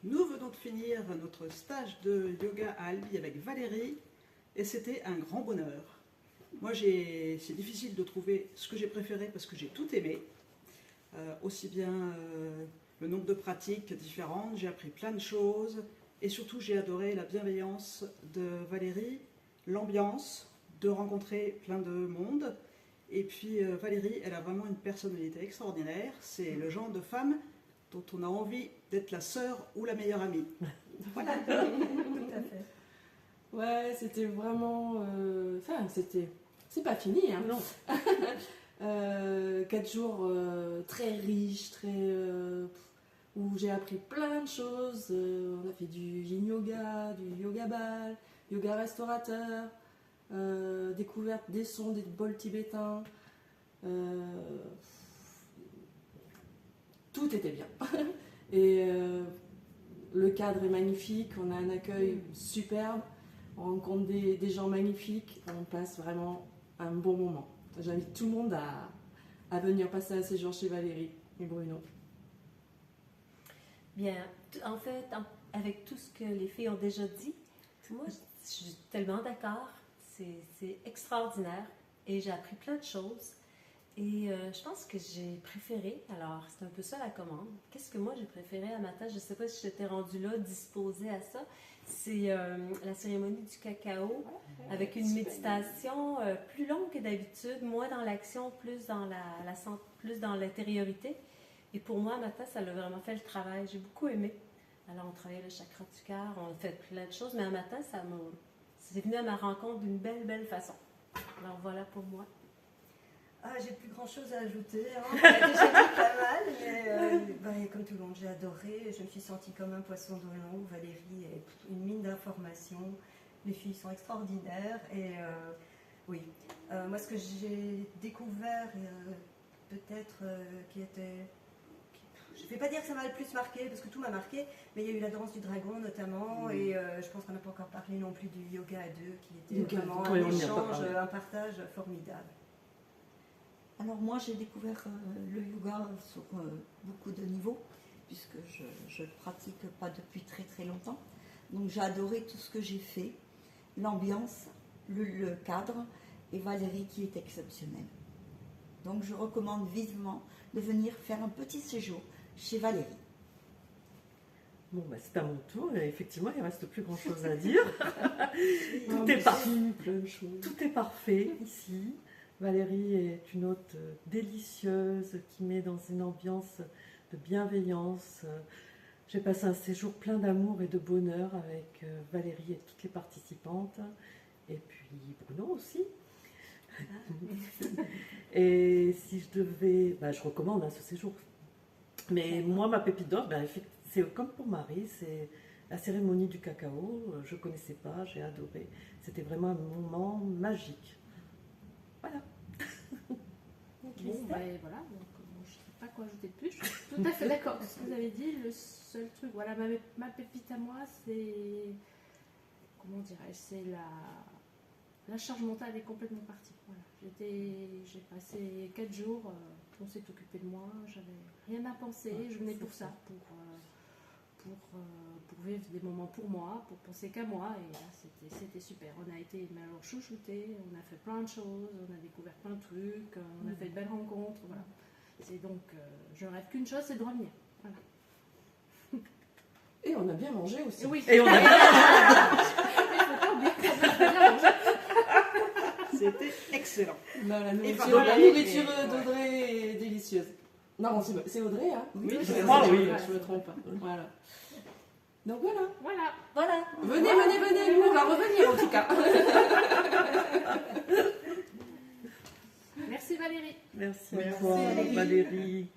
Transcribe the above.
Nous venons de finir notre stage de yoga à Albi avec Valérie et c'était un grand bonheur. Moi, c'est difficile de trouver ce que j'ai préféré parce que j'ai tout aimé. Aussi bien le nombre de pratiques différentes, j'ai appris plein de choses et surtout j'ai adoré la bienveillance de Valérie, l'ambiance, de rencontrer plein de monde. Et puis Valérie, elle a vraiment une personnalité extraordinaire. C'est le genre de femme dont on a envie d'être la sœur ou la meilleure amie. Voilà. Tout à fait. Ouais, c'était vraiment... c'est pas fini, hein. Non. 4 jours très riches, où j'ai appris plein de choses. On a fait du yin yoga, du yoga ball, yoga restaurateur, découverte des sons, des bols tibétains. Tout était bien. Et le cadre est magnifique, on a un accueil superbe, on rencontre des gens magnifiques, on passe vraiment un bon moment. J'invite tout le monde à venir passer un séjour chez Valérie et Bruno. Bien, en fait, avec tout ce que les filles ont déjà dit, moi, je suis tellement d'accord. C'est extraordinaire et j'ai appris plein de choses. Et je pense que j'ai préféré, alors c'est un peu ça la commande. Qu'est-ce que moi j'ai préféré à matin? Je ne sais pas si j'étais rendue là, disposée à ça. C'est la cérémonie du cacao avec une méditation plus longue que d'habitude, moins dans l'action, plus dans l'intériorité. Et pour moi, à matin, ça a vraiment fait le travail. J'ai beaucoup aimé. Alors, on travaillait le chakra du cœur, on a fait plein de choses, mais à matin, c'est venu à ma rencontre d'une belle, belle façon. Alors, voilà pour moi. Ah, j'ai plus grand chose à ajouter, hein. On a déjà dit pas mal, mais comme tout le monde, j'ai adoré. Je me suis sentie comme un poisson dans l'eau. Valérie est une mine d'informations. Les filles sont extraordinaires. Et oui, moi, ce que j'ai découvert, peut-être qui était. Je ne vais pas dire que ça m'a le plus marqué, parce que tout m'a marqué, mais il y a eu la danse du dragon notamment, et je pense qu'on n'a pas encore parlé non plus du yoga à deux, qui était vraiment un échange, un partage formidable. Alors moi j'ai découvert le yoga sur beaucoup de niveaux, puisque je ne le pratique pas depuis très très longtemps. Donc j'ai adoré tout ce que j'ai fait, l'ambiance, le cadre, et Valérie qui est exceptionnelle. Donc je recommande vivement de venir faire un petit séjour chez Valérie. Bon, bah, c'est à mon tour, et effectivement, il ne reste plus grand-chose à dire. Tout est parfait. Tout est parfait ici. Valérie est une hôte délicieuse qui met dans une ambiance de bienveillance. J'ai passé un séjour plein d'amour et de bonheur avec Valérie et toutes les participantes. Et puis Bruno aussi. Et si je devais... je recommande ce séjour. Mais moi, ma pépite d'or, c'est comme pour Marie, c'est la cérémonie du cacao. Je ne connaissais pas, j'ai adoré. C'était vraiment un moment magique. Voilà. Bon, voilà, donc je ne sais pas quoi ajouter de plus. Je suis tout à fait d'accord avec ce que vous avez dit. Le seul truc, voilà, ma pépite à moi, c'est. Comment dirais-je? C'est la charge mentale est complètement partie. Voilà. J'ai passé 4 jours, on s'est occupé de moi, j'avais rien à penser, je venais pour ça, pour vivre des moments pour moi, pour penser qu'à moi, et là c'était super. On a été alors chouchoutés, on a fait plein de choses, on a découvert plein de trucs, on a fait de belles rencontres, voilà. C'est donc, je rêve qu'une chose, c'est de revenir. Voilà. Et on a bien mangé aussi. Oui. Et on a C'était excellent. Non, la nourriture, d'Audrey est délicieuse. Non, c'est Audrey, hein? Oui, je crois, oui. Je me trompe pas. Voilà. Donc voilà. Voilà. Venez, nous on va revenir en tout cas. Merci Valérie. Merci à toi, Valérie.